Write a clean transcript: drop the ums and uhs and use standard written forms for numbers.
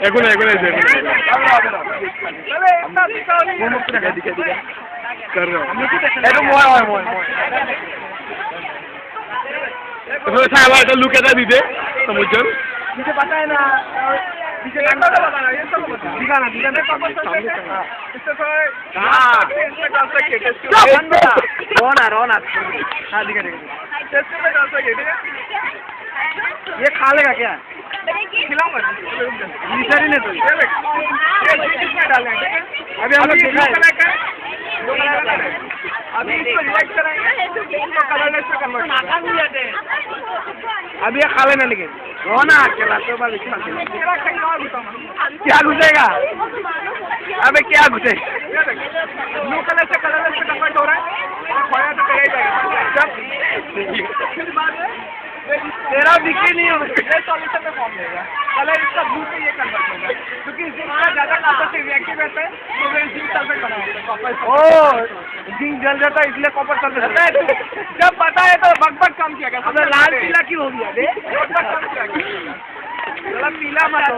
এখন এখন আছে कर रहा हूँ तो साहब तो लुक ऐसा दीजिए समुद्र मुझे पता है ना दिखाना रोना हाँ दिखा ये खा लेगा क्या खिलाऊंगा नहीं तो अभी हम लोग देखा है अभी इसको रिएक्ट कराएंगे तो कलरलेस में कन्वर्ट अभी ये खा लेना लेकिन रोना अकेला तो बार क्या घुसेगा अबे क्या घुसेगा ब्लू कलर से कलरलेस में कन्वर्ट हो रहा है खोया तो चला ही जाएगा फिर बाद में तेरा बिक्री नहीं होगा ये सॉल्यूशन में फॉर्म लेगा कलर इसका ब्लू से ये कन्वर्ट होगा क्योंकि जिंक ज़्यादा कॉपर से रिएक्टिव रहता है तो वे जिंक सल्फेट बनाएगा कॉपर जिंक जल जाता है इसलिए कॉपर सल्फेट जब पता है तो बक कम किया गया लाल पीला क्यों हो गया बक कम किया गया पीला मत हो